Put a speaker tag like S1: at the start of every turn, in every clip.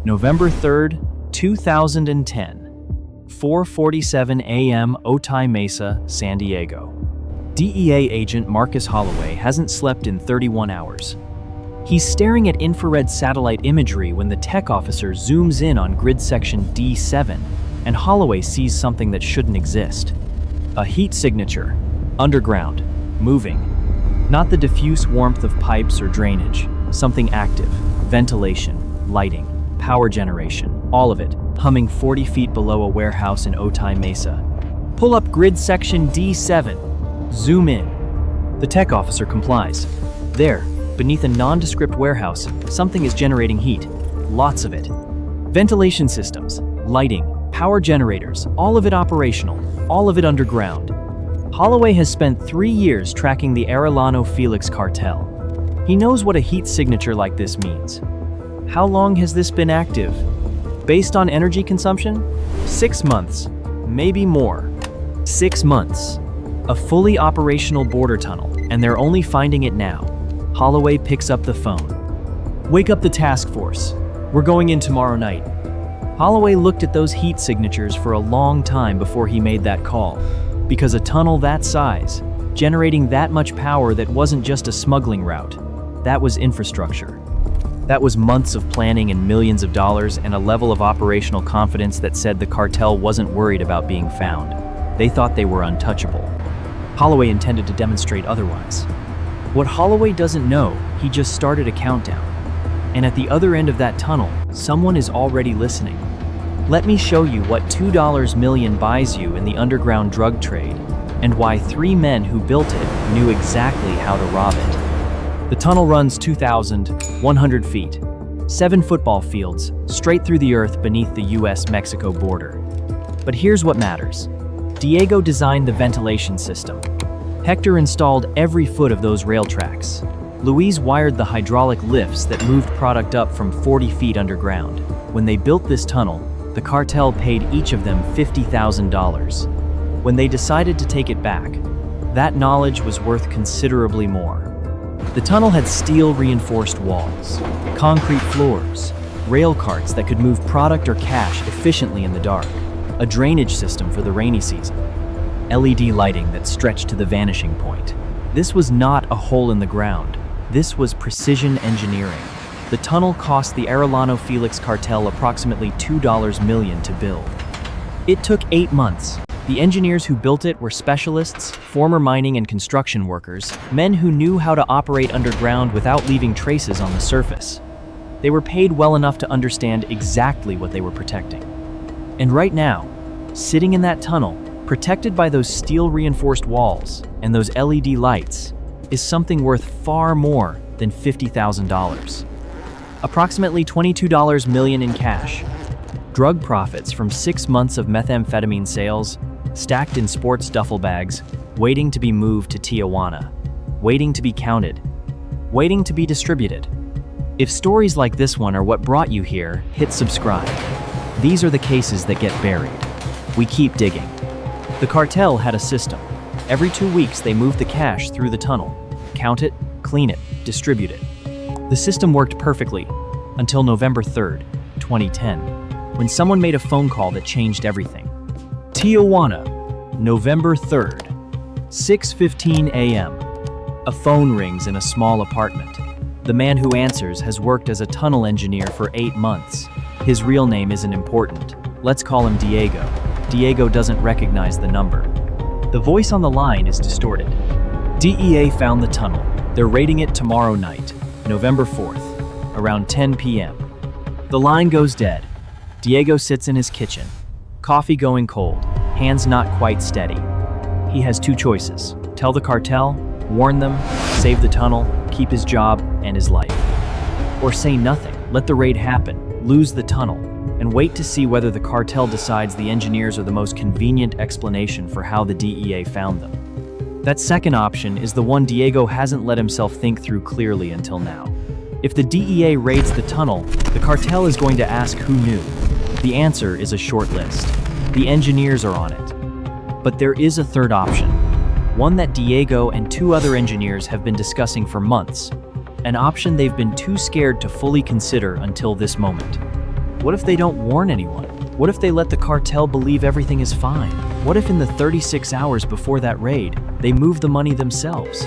S1: November 3rd, 2010, 4:47 a.m. Otay Mesa, San Diego. DEA agent Marcus Holloway hasn't slept in 31 hours. He's staring at infrared satellite imagery when the tech officer zooms in on grid section D7, and Holloway sees something that shouldn't exist. A heat signature, underground, moving. Not the diffuse warmth of pipes or drainage, something active, ventilation, lighting, power generation, all of it, humming 40 feet below a warehouse in Otay Mesa. Pull up grid section D7. Zoom in. The tech officer complies. There, beneath a nondescript warehouse, something is generating heat. Lots of it. Ventilation systems, lighting, power generators, all of it operational, all of it underground. Holloway has spent 3 years tracking the Arellano Felix cartel. He knows what a heat signature like this means. How long has this been active? Based on energy consumption? 6 months, maybe more. 6 months. A fully operational border tunnel, and they're only finding it now. Holloway picks up the phone. Wake up the task force. We're going in tomorrow night. Holloway looked at those heat signatures for a long time before he made that call, because a tunnel that size, generating that much power, that wasn't just a smuggling route. That was infrastructure. That was months of planning and millions of dollars, and a level of operational confidence that said the cartel wasn't worried about being found. They thought they were untouchable. Holloway intended to demonstrate otherwise. What Holloway doesn't know, he just started a countdown. And at the other end of that tunnel, someone is already listening. Let me show you what $2 million buys you in the underground drug trade, and why 3 men who built it knew exactly how to rob it. The tunnel runs 2,100 feet, 7 football fields, straight through the earth beneath the US-Mexico border. But here's what matters. Diego designed the ventilation system. Hector installed every foot of those rail tracks. Luis wired the hydraulic lifts that moved product up from 40 feet underground. When they built this tunnel, the cartel paid each of them $50,000. When they decided to take it back, that knowledge was worth considerably more. The tunnel had steel-reinforced walls, concrete floors, rail carts that could move product or cash efficiently in the dark, a drainage system for the rainy season, LED lighting that stretched to the vanishing point. This was not a hole in the ground. This was precision engineering. The tunnel cost the Arellano Felix cartel approximately $2 million to build. It took 8 months. The engineers who built it were specialists, former mining and construction workers, men who knew how to operate underground without leaving traces on the surface. They were paid well enough to understand exactly what they were protecting. And right now, sitting in that tunnel, protected by those steel-reinforced walls and those LED lights, is something worth far more than $50,000. Approximately $22 million in cash. Drug profits from 6 months of methamphetamine sales, stacked in sports duffel bags, waiting to be moved to Tijuana, waiting to be counted, waiting to be distributed. If stories like this one are what brought you here, hit subscribe. These are the cases that get buried. We keep digging. The cartel had a system. Every 2 weeks they moved the cash through the tunnel, count it, clean it, distribute it. The system worked perfectly until November 3rd, 2010, when someone made a phone call that changed everything. Tijuana, November 3rd, 6:15 a.m. A phone rings in a small apartment. The man who answers has worked as a tunnel engineer for 8 months. His real name isn't important. Let's call him Diego. Diego doesn't recognize the number. The voice on the line is distorted. DEA found the tunnel. They're raiding it tomorrow night, November 4th, around 10 p.m. The line goes dead. Diego sits in his kitchen, coffee going cold, hands not quite steady. He has 2 choices: tell the cartel, warn them, save the tunnel, keep his job and his life. Or say nothing, let the raid happen, lose the tunnel, and wait to see whether the cartel decides the engineers are the most convenient explanation for how the DEA found them. That second option is the one Diego hasn't let himself think through clearly until now. If the DEA raids the tunnel, the cartel is going to ask who knew. The answer is a short list. The engineers are on it. But there is a third option, one that Diego and 2 other engineers have been discussing for months, an option they've been too scared to fully consider until this moment. What if they don't warn anyone? What if they let the cartel believe everything is fine? What if in the 36 hours before that raid, they move the money themselves?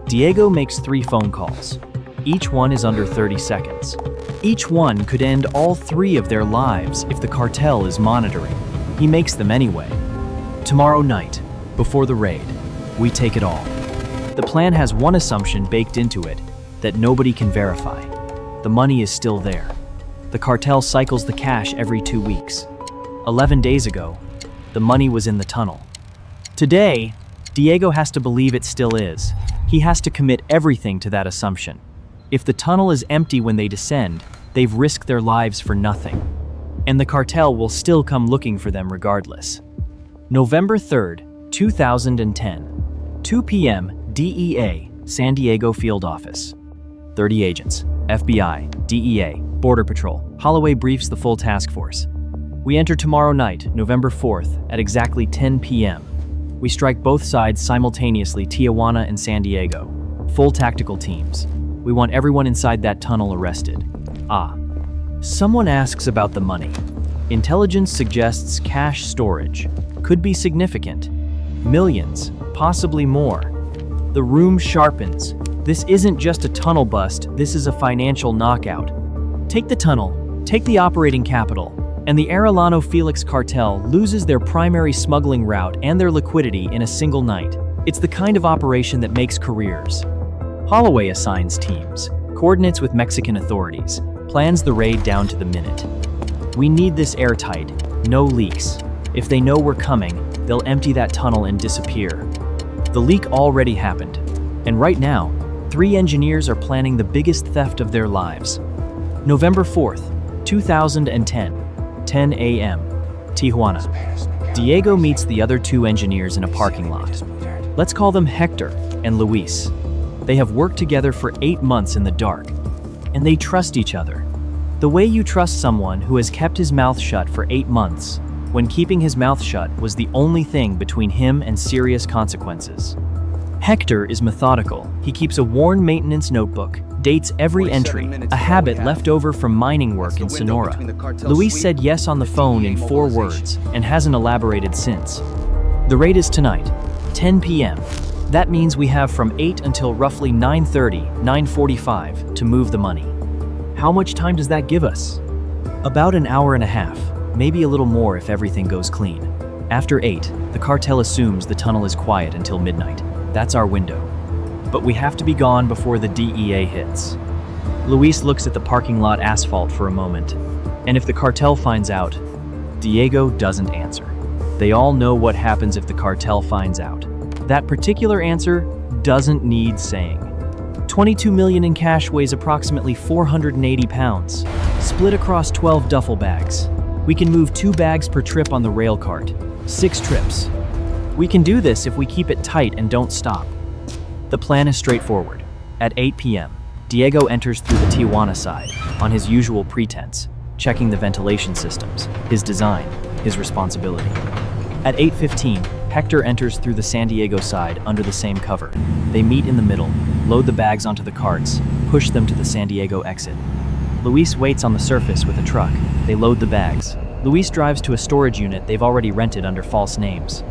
S1: Diego makes 3 phone calls. Each one is under 30 seconds. Each one could end all 3 of their lives if the cartel is monitoring. He makes them anyway. Tomorrow night, before the raid, we take it all. The plan has one assumption baked into it that nobody can verify. The money is still there. The cartel cycles the cash every 2 weeks. 11 days ago, the money was in the tunnel. Today, Diego has to believe it still is. He has to commit everything to that assumption. If the tunnel is empty when they descend, they've risked their lives for nothing. And the cartel will still come looking for them regardless. November 3rd, 2010, 2 p.m. DEA, San Diego Field Office. 30 agents, FBI, DEA, Border Patrol. Holloway briefs the full task force. We enter tomorrow night, November 4th, at exactly 10 p.m. We strike both sides simultaneously, Tijuana and San Diego. Full tactical teams. We want everyone inside that tunnel arrested. Someone asks about the money. Intelligence suggests cash storage. Could be significant. Millions, possibly more. The room sharpens. This isn't just a tunnel bust, this is a financial knockout. Take the tunnel, take the operating capital, and the Arellano Felix cartel loses their primary smuggling route and their liquidity in a single night. It's the kind of operation that makes careers. Holloway assigns teams, coordinates with Mexican authorities, plans the raid down to the minute. We need this airtight, no leaks. If they know we're coming, they'll empty that tunnel and disappear. The leak already happened, and right now, 3 engineers are planning the biggest theft of their lives. November 4th, 2010, 10 a.m., Tijuana. Diego meets the other 2 engineers in a parking lot. Let's call them Hector and Luis. They have worked together for 8 months in the dark, and they trust each other. The way you trust someone who has kept his mouth shut for 8 months, when keeping his mouth shut was the only thing between him and serious consequences. Hector is methodical. He keeps a worn maintenance notebook, dates every entry, a habit left over from mining work in Sonora. Luis said yes on the phone in 4 words and hasn't elaborated since. The raid is tonight, 10 p.m. That means we have from 8 until roughly 9:30, 9:45 to move the money. How much time does that give us? About an hour and a half, maybe a little more if everything goes clean. After 8, the cartel assumes the tunnel is quiet until midnight. That's our window. But we have to be gone before the DEA hits. Luis looks at the parking lot asphalt for a moment. And if the cartel finds out, Diego doesn't answer. They all know what happens if the cartel finds out. That particular answer doesn't need saying. 22 million in cash weighs approximately 480 pounds, split across 12 duffel bags. We can move 2 bags per trip on the rail cart, 6 trips. We can do this if we keep it tight and don't stop. The plan is straightforward. At 8 p.m., Diego enters through the Tijuana side, on his usual pretense, checking the ventilation systems, his design, his responsibility. At 8:15, Hector enters through the San Diego side under the same cover. They meet in the middle, load the bags onto the carts, push them to the San Diego exit. Luis waits on the surface with a truck. They load the bags. Luis drives to a storage unit they've already rented under false names.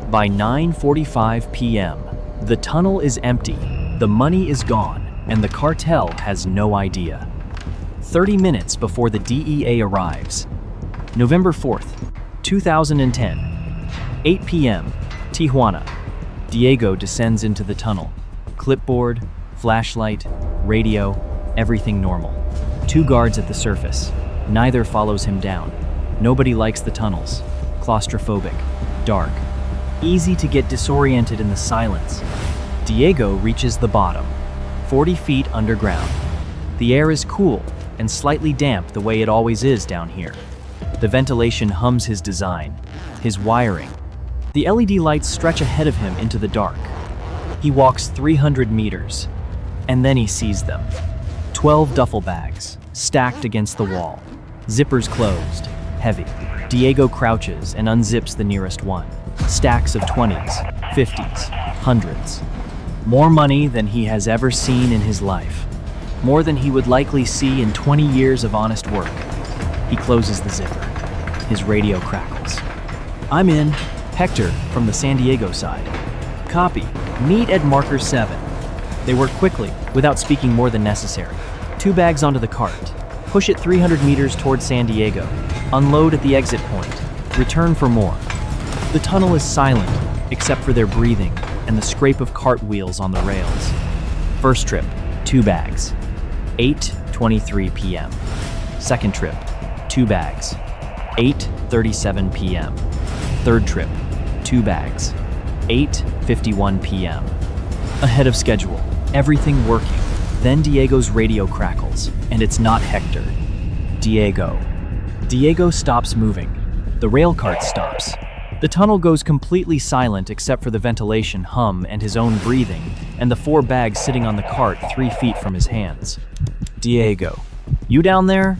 S1: By 9:45 p.m., the tunnel is empty, the money is gone, and the cartel has no idea. 30 minutes before the DEA arrives. November 4th, 2010. 8 p.m., Tijuana. Diego descends into the tunnel. Clipboard, flashlight, radio, everything normal. 2 guards at the surface. Neither follows him down. Nobody likes the tunnels. Claustrophobic, dark. Easy to get disoriented in the silence. Diego reaches the bottom, 40 feet underground. The air is cool and slightly damp the way it always is down here. The ventilation hums his design, his wiring. The LED lights stretch ahead of him into the dark. He walks 300 meters, and then he sees them. 12 duffel bags, stacked against the wall. Zippers closed, heavy. Diego crouches and unzips the nearest one. Stacks of 20s, 50s, 100s. More money than he has ever seen in his life. More than he would likely see in 20 years of honest work. He closes the zipper. His radio crackles. "I'm in. Hector from the San Diego side. Copy. Meet at marker 7. They work quickly, without speaking more than necessary. 2 bags onto the cart. Push it 300 meters towards San Diego. Unload at the exit point. Return for more." The tunnel is silent, except for their breathing and the scrape of cart wheels on the rails. First trip, 2 bags. 8:23 p.m. Second trip, 2 bags. 8:37 p.m. Third trip, 2 bags. 8:51 p.m. Ahead of schedule, everything working. Then Diego's radio crackles, and it's not Hector. Diego. Diego stops moving. The rail cart stops. The tunnel goes completely silent except for the ventilation hum and his own breathing, and the 4 bags sitting on the cart 3 feet from his hands. Diego. "You down there?"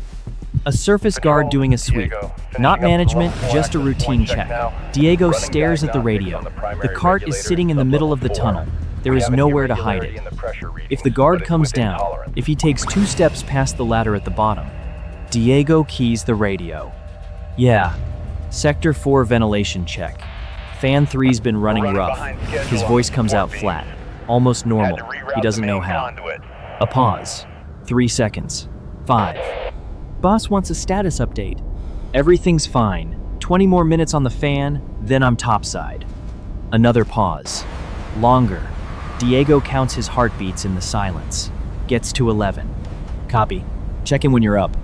S1: A surface guard doing a sweep. Not management, just a routine check. Diego stares at the radio. The cart is sitting in the middle of the tunnel. There is nowhere to hide it. If the guard comes down, if he takes 2 steps past the ladder at the bottom, Diego keys the radio. "Yeah. Sector 4 ventilation check. Fan 3's been running rough." His voice comes out flat, almost normal. He doesn't know how. A pause. 3 seconds. 5. "Boss wants a status update." "Everything's fine. 20 more minutes on the fan, then I'm topside." Another pause. Longer. Diego counts his heartbeats in the silence. Gets to 11. "Copy. Check in when you're up."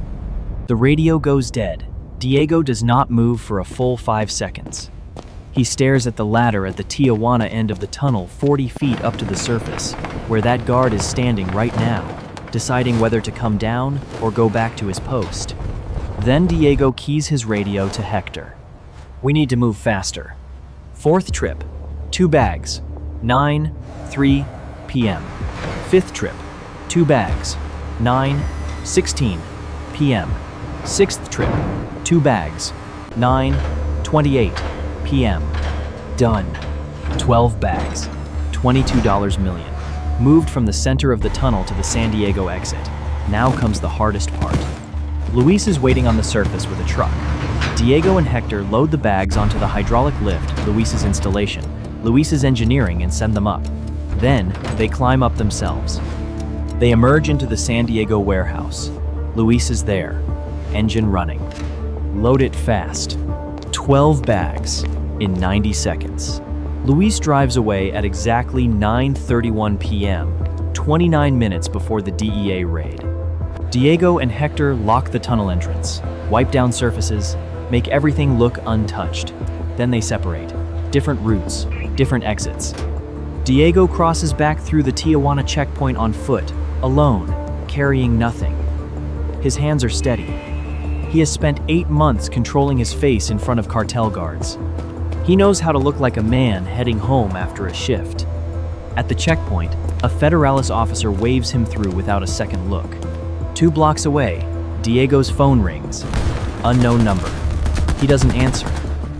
S1: The radio goes dead. Diego does not move for a full 5 seconds. He stares at the ladder at the Tijuana end of the tunnel 40 feet up to the surface, where that guard is standing right now, deciding whether to come down or go back to his post. Then Diego keys his radio to Hector. "We need to move faster." Fourth trip, 2 bags, 9:03 p.m. Fifth trip, 2 bags, 9:16 p.m. Sixth trip, 2 bags, 9:28 p.m. Done. 12 bags, $22 million. Moved from the center of the tunnel to the San Diego exit. Now comes the hardest part. Luis is waiting on the surface with a truck. Diego and Hector load the bags onto the hydraulic lift, Luis's installation, Luis's engineering, and send them up. Then, they climb up themselves. They emerge into the San Diego warehouse. Luis is there, engine running. Load it fast. 12 bags in 90 seconds. Luis drives away at exactly 9:31 p.m., 29 minutes before the DEA raid. Diego and Hector lock the tunnel entrance, wipe down surfaces, make everything look untouched. Then they separate. Different routes, different exits. Diego crosses back through the Tijuana checkpoint on foot, alone, carrying nothing. His hands are steady. He has spent 8 months controlling his face in front of cartel guards. He knows how to look like a man heading home after a shift. At the checkpoint, a Federalis officer waves him through without a second look. 2 blocks away, Diego's phone rings. Unknown number. He doesn't answer.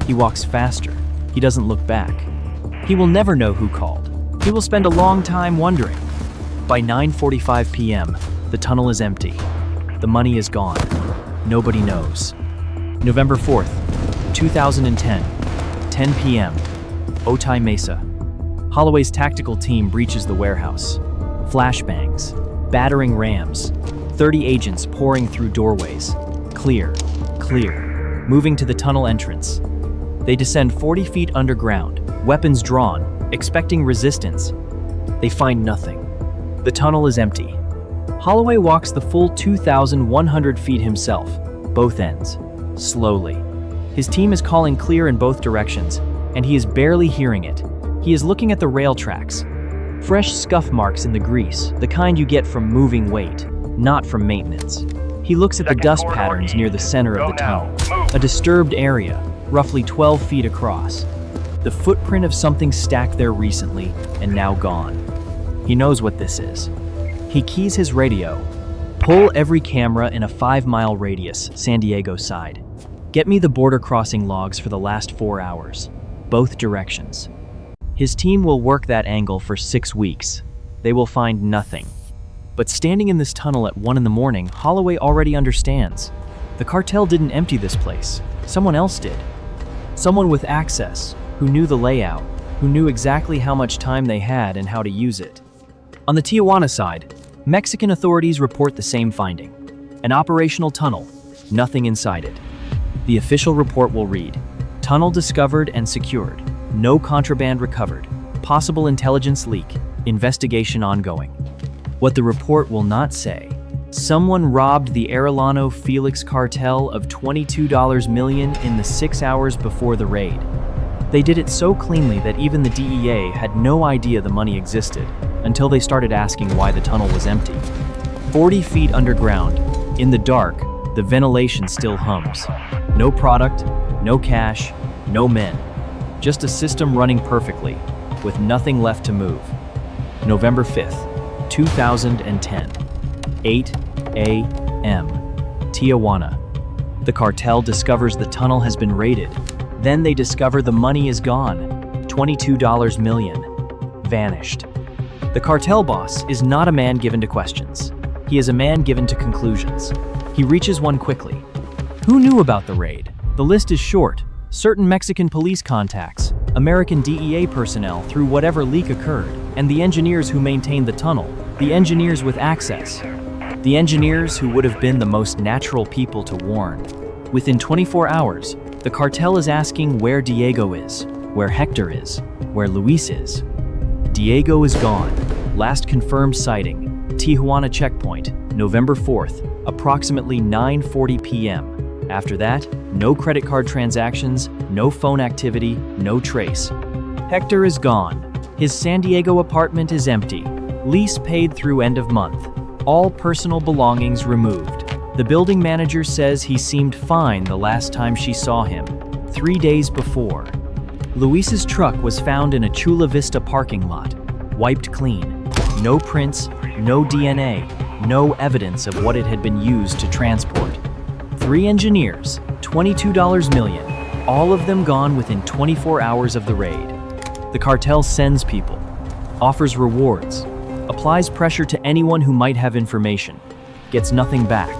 S1: He walks faster. He doesn't look back. He will never know who called. He will spend a long time wondering. By 9:45 p.m., the tunnel is empty. The money is gone. Nobody knows. November 4th, 2010, 10 p.m., Otay Mesa. Holloway's tactical team breaches the warehouse. Flashbangs, battering rams, 30 agents pouring through doorways. Clear, clear, moving to the tunnel entrance. They descend 40 feet underground, weapons drawn, expecting resistance. They find nothing. The tunnel is empty. Holloway walks the full 2,100 feet himself, both ends, slowly. His team is calling clear in both directions, and he is barely hearing it. He is looking at the rail tracks. Fresh scuff marks in the grease, the kind you get from moving weight, not from maintenance. He looks at the dust patterns near the center of the tunnel, a disturbed area, roughly 12 feet across. The footprint of something stacked there recently and now gone. He knows what this is. He keys his radio. Pull every camera in a 5-mile radius, San Diego side. Get me the border crossing logs for the last 4 hours, both directions. His team will work that angle for 6 weeks. They will find nothing. But standing in this tunnel at 1 in the morning, Holloway already understands. The cartel didn't empty this place. Someone else did. Someone with access, who knew the layout, who knew exactly how much time they had and how to use it. On the Tijuana side, Mexican authorities report the same finding. An operational tunnel, nothing inside it. The official report will read, tunnel discovered and secured, no contraband recovered, possible intelligence leak, investigation ongoing. What the report will not say, someone robbed the Arellano Felix cartel of $22 million in the 6 hours before the raid. They did it so cleanly that even the DEA had no idea the money existed until they started asking why the tunnel was empty. 40 feet underground, in the dark, the ventilation still hums. No product, no cash, no men. Just a system running perfectly, with nothing left to move. November 5th, 2010, 8 a.m. Tijuana. The cartel discovers the tunnel has been raided. Then they discover the money is gone. $22 million. Vanished. The cartel boss is not a man given to questions. He is a man given to conclusions. He reaches one quickly. Who knew about the raid? The list is short. Certain Mexican police contacts, American DEA personnel through whatever leak occurred, and the engineers who maintained the tunnel, the engineers with access. The engineers who would have been the most natural people to warn. Within 24 hours, the cartel is asking where Diego is, where Hector is, where Luis is. Diego is gone. Last confirmed sighting, Tijuana checkpoint, November 4th, approximately 9:40 p.m. After that, no credit card transactions, no phone activity, no trace. Hector is gone. His San Diego apartment is empty. Lease paid through end of month. All personal belongings removed. The building manager says he seemed fine the last time she saw him, 3 days before. Luis's truck was found in a Chula Vista parking lot, wiped clean. No prints, no DNA, no evidence of what it had been used to transport. 3 engineers, $22 million, all of them gone within 24 hours of the raid. The cartel sends people, offers rewards, applies pressure to anyone who might have information, gets nothing back.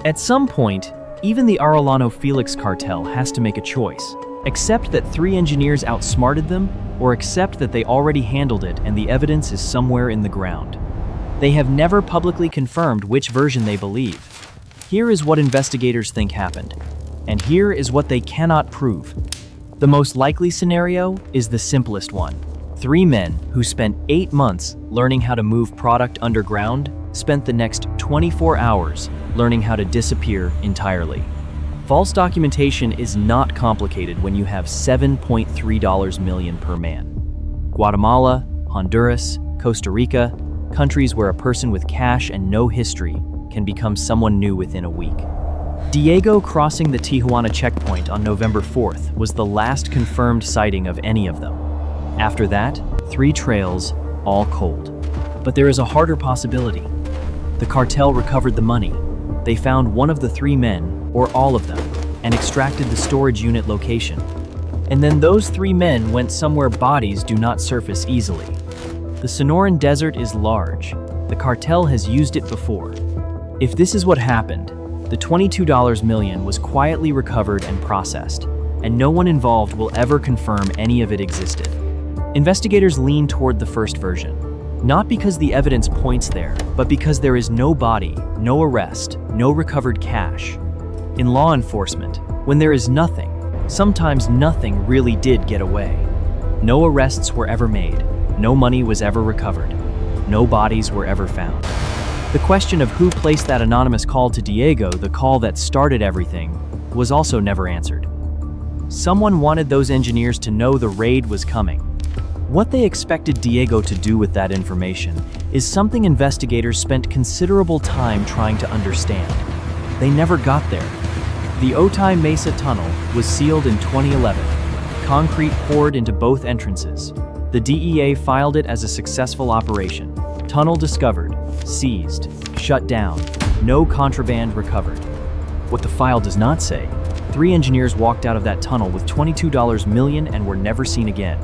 S1: At some point, even the Arellano Felix cartel has to make a choice. Accept that 3 engineers outsmarted them, or accept that they already handled it and the evidence is somewhere in the ground. They have never publicly confirmed which version they believe. Here is what investigators think happened, and here is what they cannot prove. The most likely scenario is the simplest one. 3 men who spent 8 months learning how to move product underground spent the next 24 hours learning how to disappear entirely. False documentation is not complicated when you have $7.3 million per man. Guatemala, Honduras, Costa Rica, countries where a person with cash and no history can become someone new within a week. Diego crossing the Tijuana checkpoint on November 4th was the last confirmed sighting of any of them. After that, 3 trails, all cold. But there is a harder possibility. The cartel recovered the money. They found one of the 3 men, or all of them, and extracted the storage unit location. And then those 3 men went somewhere bodies do not surface easily. The Sonoran Desert is large. The cartel has used it before. If this is what happened, the $22 million was quietly recovered and processed, and no one involved will ever confirm any of it existed. Investigators lean toward the first version, not because the evidence points there, but because there is no body, no arrest, no recovered cash. In law enforcement, when there is nothing, sometimes nothing really did get away. No arrests were ever made, no money was ever recovered, no bodies were ever found. The question of who placed that anonymous call to Diego, the call that started everything, was also never answered. Someone wanted those engineers to know the raid was coming. What they expected Diego to do with that information is something investigators spent considerable time trying to understand. They never got there. The Otay Mesa Tunnel was sealed in 2011. Concrete poured into both entrances. The DEA filed it as a successful operation. Tunnel discovered, seized, shut down, no contraband recovered. What the file does not say, 3 engineers walked out of that tunnel with $22 million and were never seen again.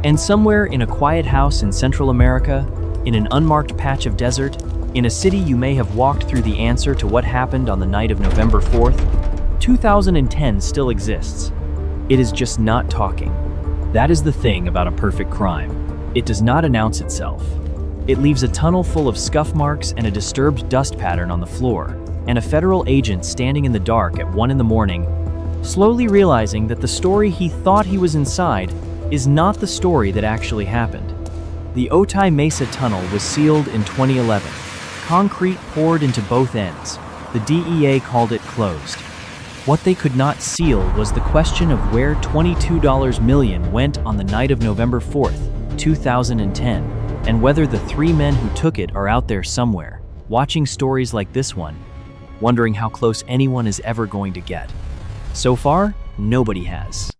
S1: And somewhere in a quiet house in Central America, in an unmarked patch of desert, In a city you may have walked through, the answer to what happened on the night of November 4th, 2010 still exists. It is just not talking. That is the thing about a perfect crime. It does not announce itself. It leaves a tunnel full of scuff marks and a disturbed dust pattern on the floor, and a federal agent standing in the dark at 1 in the morning, slowly realizing that the story he thought he was inside is not the story that actually happened. The Otay Mesa Tunnel was sealed in 2011. Concrete poured into both ends. The DEA called it closed. What they could not seal was the question of where $22 million went on the night of November 4th, 2010, and whether the 3 men who took it are out there somewhere, watching stories like this one, wondering how close anyone is ever going to get. So far, nobody has.